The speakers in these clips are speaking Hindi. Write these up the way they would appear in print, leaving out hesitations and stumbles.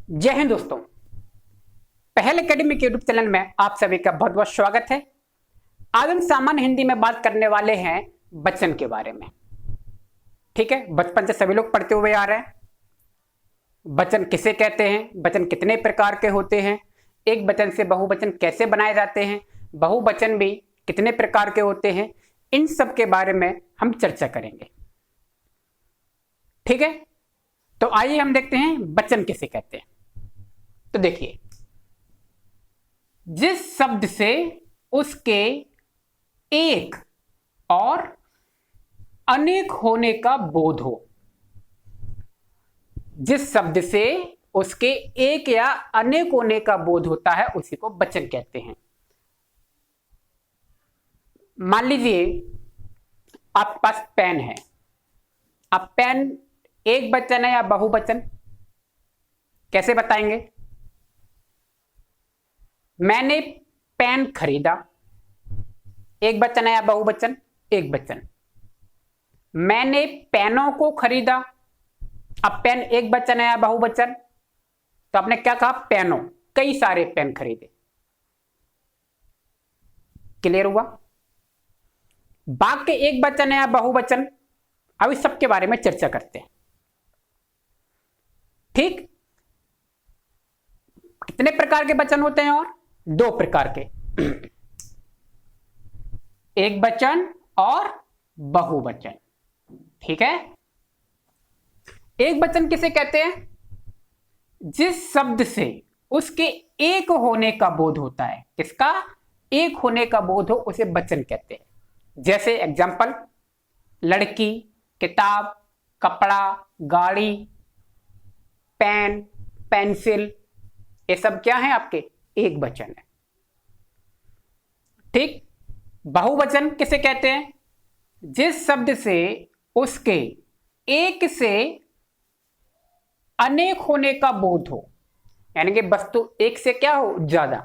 जय हिंद दोस्तों। पहल एकेडमी के यूट्यूब चैनल में आप सभी का बहुत बहुत स्वागत है। आज हम सामान्य हिंदी में बात करने वाले हैं वचन के बारे में। ठीक है, बचपन से सभी लोग पढ़ते हुए आ रहे हैं। वचन किसे कहते हैं, वचन कितने प्रकार के होते हैं, एक वचन से बहुवचन कैसे बनाए जाते हैं, बहुवचन भी कितने प्रकार के होते हैं, इन सब के बारे में हम चर्चा करेंगे। ठीक है, तो आइए हम देखते हैं वचन किसे कहते हैं। तो देखिए, जिस शब्द से उसके एक और अनेक होने का बोध हो, जिस शब्द से उसके एक या अनेक होने का बोध होता है उसी को वचन कहते हैं। मान लीजिए आपके पास पेन है। अब पेन एक वचन है या बहुवचन, कैसे बताएंगे? मैंने पेन खरीदा, एक वचन है या बहुवचन? एक वचन। मैंने पेनों को खरीदा, अब पेन एक वचन है या बहुवचन? तो आपने क्या कहा? पेनों, कई सारे पेन खरीदे। क्लियर हुआ? वाक्य एक वचन है या बहुवचन? अब इस सब के बारे में चर्चा करते हैं। ठीक, कितने प्रकार के वचन होते हैं? और दो प्रकार के, एक वचन और बहुवचन। ठीक है, एक वचन किसे कहते हैं? जिस शब्द से उसके एक होने का बोध होता है। किसका? एक होने का बोध हो, उसे वचन कहते हैं। जैसे एग्जाम्पल, लड़की, किताब, कपड़ा, गाड़ी, पेन, पेंसिल, ये सब क्या है? आपके एक वचन है। ठीक, बहुवचन किसे कहते हैं? जिस शब्द से उसके एक से अनेक होने का बोध हो, यानी कि वस्तु एक से क्या हो? ज्यादा,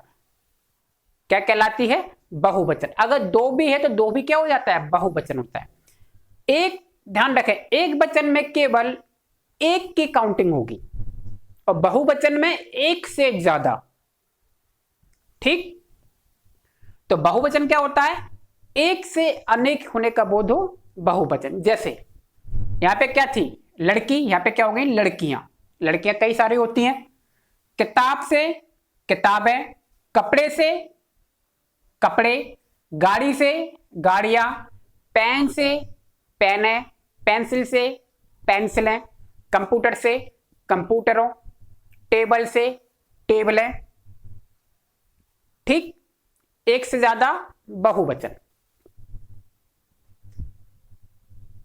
क्या कहलाती है? बहुवचन। अगर दो भी है तो दो भी क्या हो जाता है? बहुवचन होता है। एक, ध्यान रखें, एक वचन में केवल एक की काउंटिंग होगी और बहुवचन में एक से ज्यादा। ठीक, तो बहुवचन क्या होता है? एक से अनेक होने का बोध हो, बहुवचन। जैसे यहां पे क्या थी? लड़की, यहां पे क्या हो गई? लड़कियां। लड़कियां कई सारी होती हैं। किताब से किताबें, कपड़े से कपड़े, गाड़ी से गाड़ियां, पेन से पेनें, पेंसिल से पेंसिलें, कंप्यूटर से कंप्यूटरों, टेबल से टेबलें। ठीक, एक से ज्यादा, बहुवचन।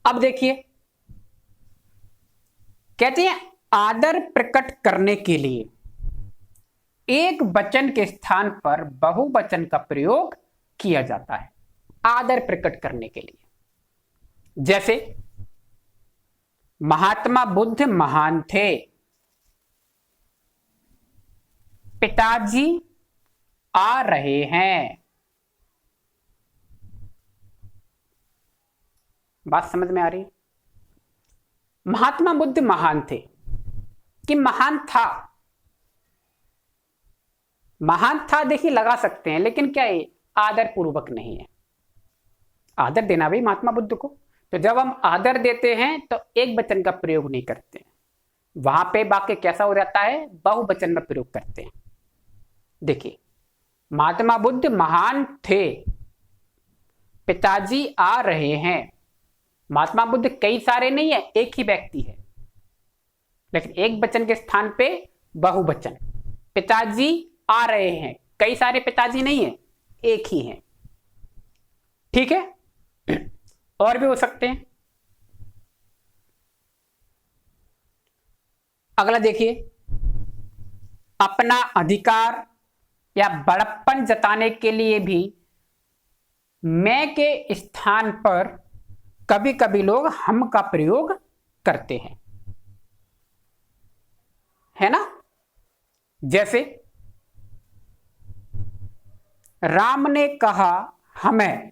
अब देखिए, कहते हैं आदर प्रकट करने के लिए एक वचन के स्थान पर बहुवचन का प्रयोग किया जाता है। आदर प्रकट करने के लिए। जैसे महात्मा बुद्ध महान थे, पिताजी आ रहे हैं। बात समझ में आ रही है? महात्मा बुद्ध महान थे कि महान था? महान था देखिए लगा सकते हैं, लेकिन क्या है? आदर पूर्वक नहीं है। आदर देना भी महात्मा बुद्ध को, तो जब हम आदर देते हैं तो एक वचन का प्रयोग नहीं करते हैं, वहां पे वाक्य कैसा हो जाता है? बहुवचन में प्रयोग करते हैं। देखिए, महात्मा बुद्ध महान थे, पिताजी आ रहे हैं। महात्मा बुद्ध कई सारे नहीं है, एक ही व्यक्ति है, लेकिन एक वचन के स्थान पे बहुवचन। पिताजी आ रहे हैं, कई सारे पिताजी नहीं है, एक ही है। ठीक है, और भी हो सकते हैं। अगला देखिए, अपना अधिकार या बड़प्पन जताने के लिए भी मैं के स्थान पर कभी कभी लोग हम का प्रयोग करते हैं, है ना? जैसे राम ने कहा हमें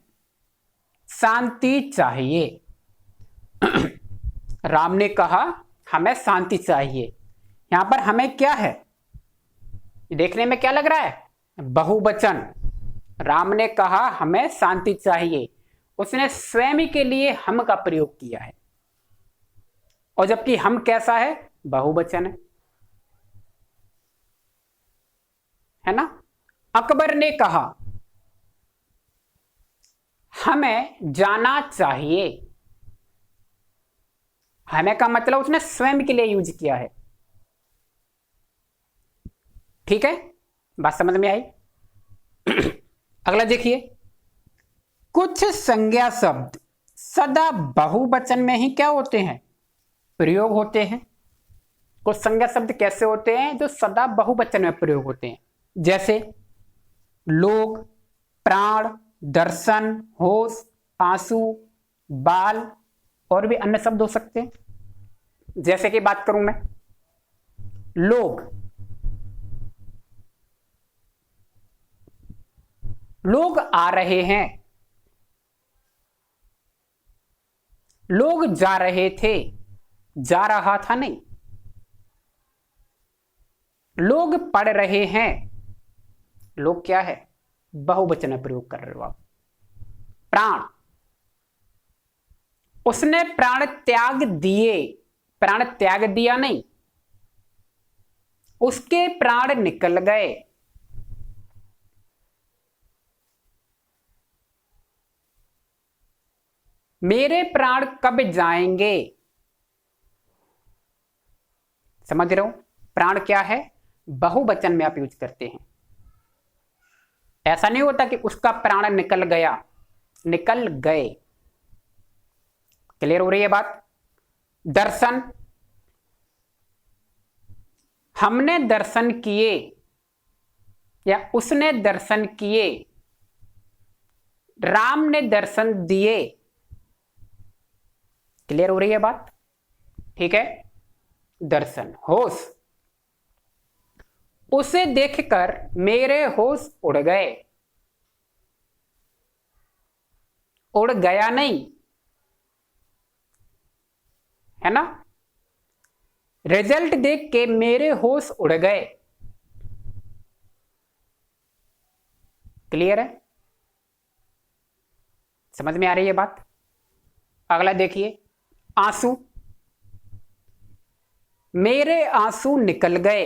शांति चाहिए। राम ने कहा हमें शांति चाहिए। यहां पर हमें क्या है? देखने में क्या लग रहा है? बहुवचन। राम ने कहा हमें शांति चाहिए, उसने स्वयं ही के लिए हम का प्रयोग किया है, और जबकि हम कैसा है? बहुवचन है ना। अकबर ने कहा हमें जाना चाहिए। हमें का मतलब उसने स्वयं के लिए यूज किया है। ठीक है, बात समझ में आई? अगला देखिए, कुछ संज्ञा शब्द सदा बहुवचन में ही क्या होते हैं? प्रयोग होते हैं। कुछ संज्ञा शब्द कैसे होते हैं जो सदा बहुवचन में प्रयोग होते हैं? जैसे लोग, प्राण, दर्शन, होश, आंसू, बाल, और भी अन्य शब्द हो सकते हैं। जैसे कि बात करूं मैं, लोग, लोग आ रहे हैं, लोग जा रहे थे, जा रहा था नहीं। लोग पढ़ रहे हैं, लोग क्या है? बहुवचन में प्रयोग कर रहे हो आप। प्राण, उसने प्राण त्याग दिए, प्राण त्याग दिया नहीं, उसके प्राण निकल गए। मेरे प्राण कब जाएंगे? समझ रहे हो? प्राण क्या है? बहुवचन में आप यूज करते हैं। ऐसा नहीं होता कि उसका प्राण निकल गया, निकल गए। क्लियर हो रही है बात? दर्शन, हमने दर्शन किए या उसने दर्शन किए, राम ने दर्शन दिए। क्लियर हो रही है बात? ठीक है। दर्शन। होश, उसे देखकर मेरे होश उड़ गए। उड़ गया नहीं, है ना। रिजल्ट देख के मेरे होश उड़ गए। क्लियर है? समझ में आ रही है बात? अगला देखिए, आंसू, मेरे आंसू निकल गए,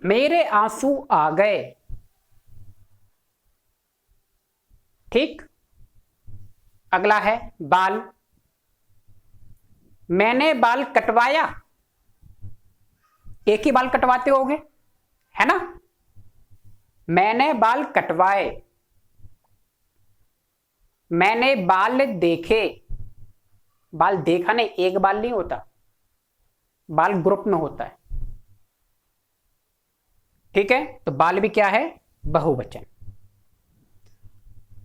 मेरे आंसू आ गए। ठीक। अगला है बाल, मैंने बाल कटवाया। एक ही बाल कटवाते होगे, है ना। मैंने बाल कटवाए, मैंने बाल देखे। बाल देखा नहीं, एक बाल नहीं होता, बाल ग्रुप में होता है। ठीक है, तो बाल भी क्या है? बहुवचन।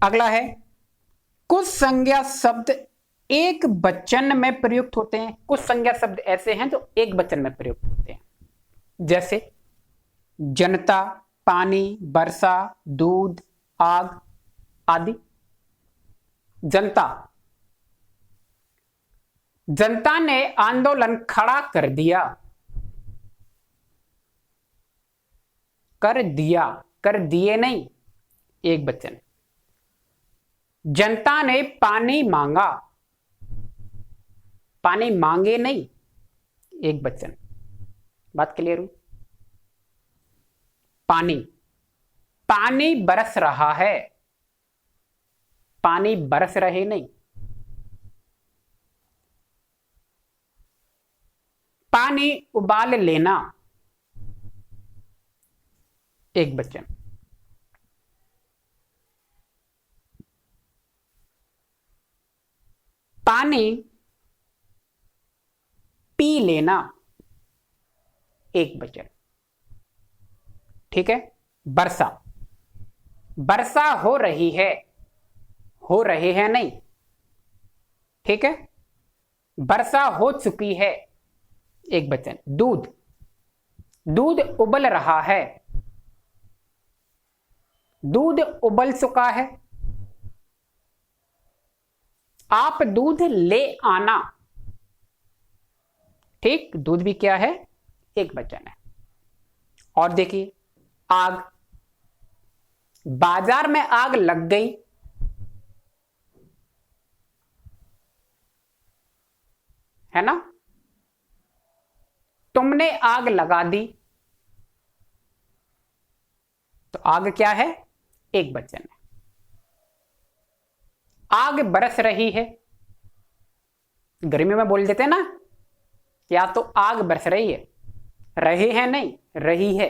अगला है, कुछ संज्ञा शब्द एक वचन में प्रयुक्त होते हैं, कुछ संज्ञा शब्द ऐसे हैं जो एक वचन में प्रयुक्त होते हैं। जैसे जनता, पानी, वर्षा, दूध, आग आदि। जनता, जनता ने आंदोलन खड़ा कर दिया। कर दिया, कर दिए नहीं, एक वचन। जनता ने पानी मांगा। पानी मांगे नहीं, एक वचन। बात क्लियर हुई? पानी, पानी बरस रहा है, पानी बरस रहे नहीं। पानी उबाल लेना, एक वचन। पानी पी लेना, एक वचन। ठीक है। वर्षा, वर्षा हो रही है, हो रहे हैं नहीं। ठीक है। वर्षा हो चुकी है, एक वचन। दूध, दूध उबल रहा है, दूध उबल चुका है। आप दूध ले आना। ठीक, दूध भी क्या है? एक वचन है। और देखिए आग, बाजार में आग लग गई, है ना, तुमने आग लगा दी, तो आग क्या है, एक वचन है। आग बरस रही है, गर्मी में बोल देते ना, या तो आग बरस रही है, रही है नहीं, रही है।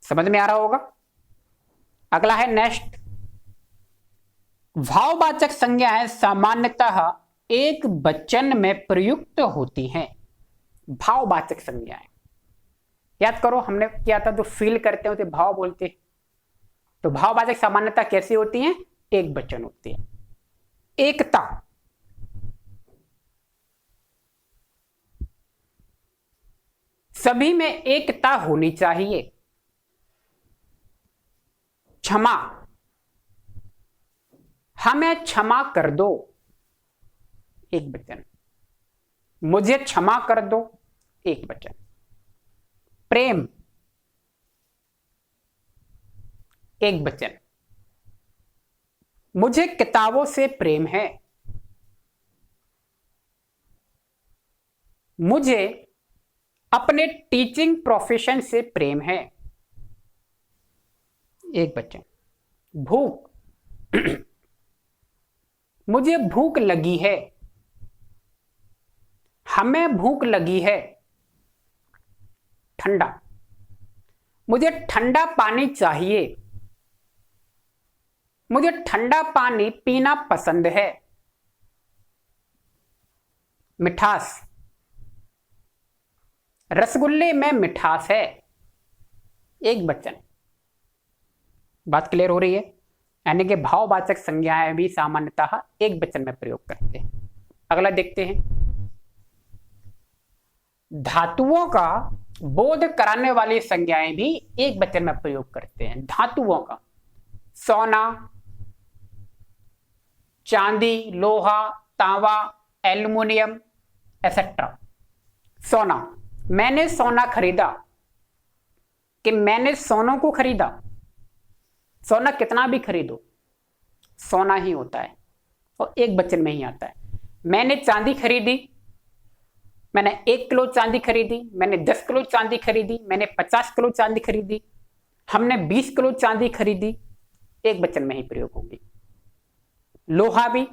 समझ में आ रहा होगा। अगला है नेक्स्ट, भाववाचक संज्ञाएं सामान्यतः एक वचन में प्रयुक्त होती हैं। भाववाचक संज्ञाएं याद करो, हमने किया था जो फील करते हैं उसे भाव बोलते हैं। तो भाववाचक सामान्यतः कैसी होती हैं, एक वचन होती है। एकता, सभी में एकता होनी चाहिए। क्षमा, हमें क्षमा कर दो, एक वचन। मुझे क्षमा कर दो, एक वचन। प्रेम, एक वचन। मुझे किताबों से प्रेम है, मुझे अपने टीचिंग प्रोफेशन से प्रेम है, एक वचन। भूख, मुझे भूख लगी है, हमें भूख लगी है। ठंडा, मुझे ठंडा पानी चाहिए, मुझे ठंडा पानी पीना पसंद है। मिठास, रसगुल्ले में मिठास है, एक वचन। बात क्लियर हो रही है। यानी कि भाववाचक संज्ञाएं भी सामान्यतः एक वचन में प्रयोग करते हैं। अगला देखते हैं, धातुओं का बोध कराने वाली संज्ञाएं भी एक वचन में प्रयोग करते हैं। धातुओं का, सोना, चांदी, लोहा, तांबा, एल्युमिनियम एसेट्रा। सोना, मैंने सोना खरीदा, कि मैंने सोनों को खरीदा। सोना कितना भी खरीदो, सोना ही होता है और एक वचन में ही आता है। मैंने चांदी खरीदी, मैंने 1 किलो चांदी खरीदी, मैंने 10 किलो चांदी खरीदी, मैंने 50 किलो चांदी खरीदी, हमने 20 किलो चांदी खरीदी, एक वचन में ही प्रयोग होगी। लोहा भी,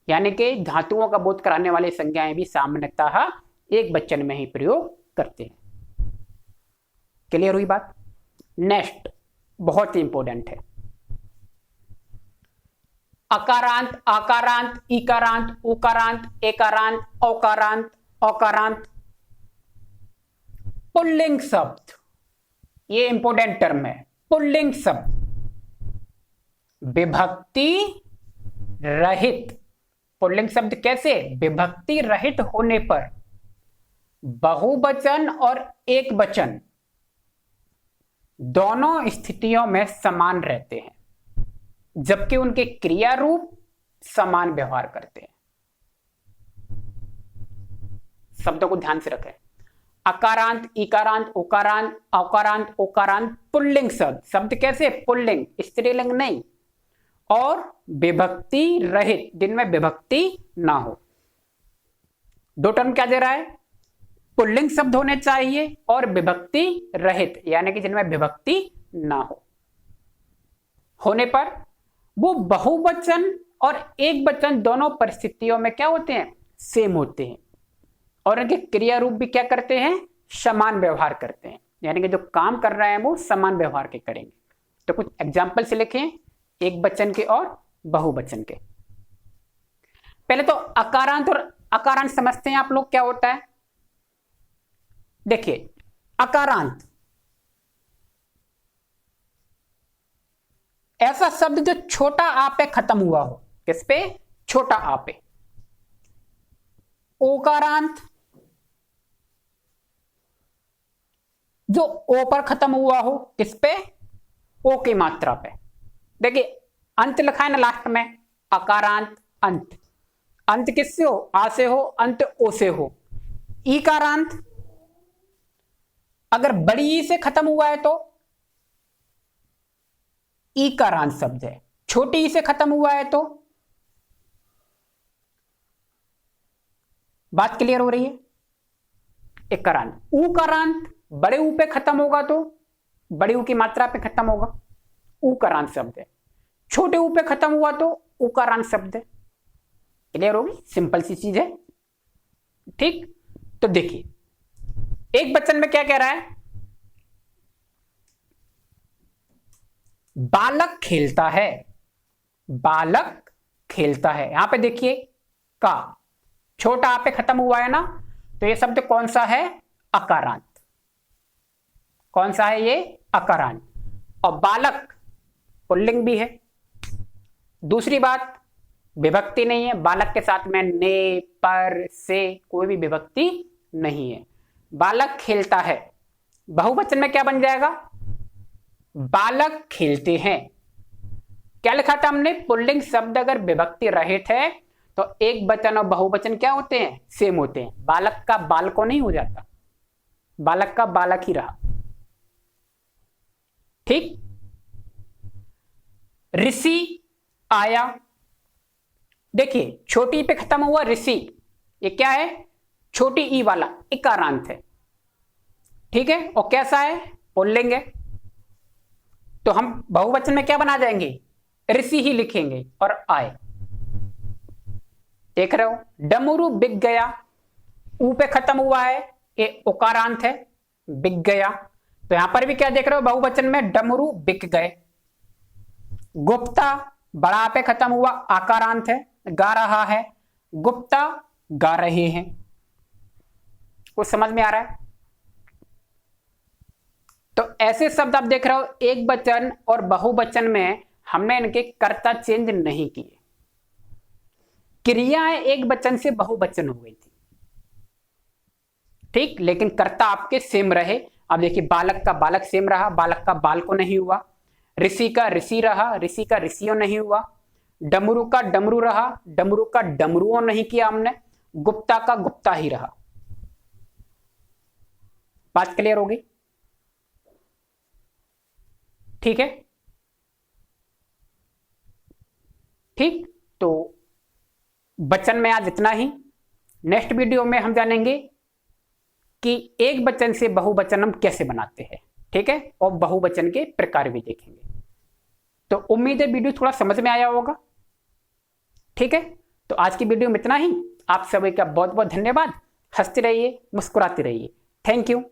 यानी कि धातुओं का बोध कराने वाली संज्ञाएं भी सामान्यतः एक वचन में ही प्रयोग करते हैं। क्लियर हुई बात। नेक्स्ट बहुत ही इंपॉर्टेंट है, अकारांत, आकारांत, इकारांत, उकारांत, एकारांत, औकारांत, औकारांत। पुल्लिंग शब्द, ये इंपॉर्टेंट टर्म है। पुल्लिंग शब्द विभक्ति रहित, पुल्लिंग शब्द कैसे, विभक्ति रहित होने पर बहुवचन और एक वचन दोनों स्थितियों में समान रहते हैं, जबकि उनके क्रिया रूप समान व्यवहार करते हैं। शब्दों को ध्यान से रखें। अकारांत, इकारांत, उकारांत, औकारांत, ओकारांत पुल्लिंग शब्द। शब्द कैसे, पुल्लिंग, स्त्रीलिंग नहीं, और विभक्ति रहित, जिनमें विभक्ति ना हो। दो टर्म क्या दे रहा है, पुल्लिंग शब्द होने चाहिए और विभक्ति रहित, यानी कि जिनमें विभक्ति ना हो। होने पर वो बहुवचन और एक वचन दोनों परिस्थितियों में क्या होते हैं, सेम होते हैं, और इनके क्रिया रूप भी क्या करते हैं, समान व्यवहार करते हैं। यानी कि जो काम कर रहे हैं वो समान व्यवहार के करेंगे। तो कुछ एग्जाम्पल से लिखें, एक वचन के और बहुवचन के। पहले तो अकारांत और अकारांत समझते हैं आप लोग, क्या होता है। देखिए अकारांत ऐसा शब्द जो छोटा आ पे खत्म हुआ हो, किस पे, छोटा आ पे। ओकारांत जो ओ पर खत्म हुआ हो, किस पे, ओ की मात्रा पे। देखिए अंत लिखा है ना लास्ट में, अकारांत अंत, अंत किससे हो, आ से हो, अंत ओ से हो। ईकारांत अगर बड़ी ई से खत्म हुआ है तो ईकारांत शब्द है। छोटी ई से खत्म हुआ है तो, बात क्लियर हो रही है? इकारांत। उकारांत बड़े ऊ पे खत्म होगा तो, बड़ी ऊ की मात्रा पे खत्म होगा, उकारांत शब्द है। छोटे ऊ पे खत्म हुआ तो उकारांत शब्द है। क्लियर होगी? सिंपल सी चीज है। ठीक, तो देखिए एक वचन में क्या कह रहा है, बालक खेलता है। बालक खेलता है, यहां पे देखिए का, छोटा आ पे खत्म हुआ है ना, तो ये शब्द कौन सा है? अकारांत। कौन सा है ये? अकारांत। और बालक पुल्लिंग भी है। दूसरी बात, विभक्ति नहीं है, बालक के साथ में ने, पर, से कोई भी विभक्ति नहीं है। बालक खेलता है, बहुवचन में क्या बन जाएगा? बालक खेलते हैं। क्या लिखा था हमने? पुल्लिंग शब्द अगर विभक्ति रहित है तो एक वचन और बहुवचन क्या होते हैं? सेम होते हैं। बालक का बालको नहीं हो जाता, बालक का बालक ही रहा। ठीक। ऋषि आया, देखिए छोटी पे खत्म हुआ ऋषि, ये क्या है? छोटी ई वाला इकारांत है। ठीक है, और कैसा है? पुल्लिंग है। तो हम बहुवचन में क्या बना जाएंगे? ऋषि ही लिखेंगे और आए। देख रहे हो? डमरू बिक गया, ऊ पे खत्म हुआ है, ये उकारांत है, बिक गया। तो यहां पर भी क्या देख रहे हो? बहुवचन में डमरू बिक गए। गुप्ता बड़ा पे खत्म हुआ, आकारांत है, गा रहा है, गुप्ता गा रहे हैं। कुछ समझ में आ रहा है? तो ऐसे शब्द आप देख रहे हो, एक वचन और बहुवचन में हमने इनके कर्ता चेंज नहीं किए। क्रियाएं एक वचन से बहुवचन हो गई थी, ठीक, लेकिन कर्ता आपके सेम रहे। अब देखिए बालक का बालक सेम रहा, बालक का बाल को नहीं हुआ। ऋषि का ऋषि रहा, ऋषि का ऋषियों नहीं हुआ। डमरू का डमरू रहा, डमरू का डमरुओं नहीं किया हमने। गुप्ता का गुप्ता ही रहा। बात क्लियर हो गई? ठीक है। ठीक, तो वचन में आज इतना ही। नेक्स्ट वीडियो में हम जानेंगे कि एक वचन से बहुवचन हम कैसे बनाते हैं। ठीक है, और बहुवचन के प्रकार भी देखेंगे। तो उम्मीद है वीडियो थोड़ा समझ में आया होगा। ठीक है, तो आज की वीडियो में इतना ही। आप सभी का बहुत बहुत धन्यवाद। हंसते रहिए, मुस्कुराते रहिए। Thank you.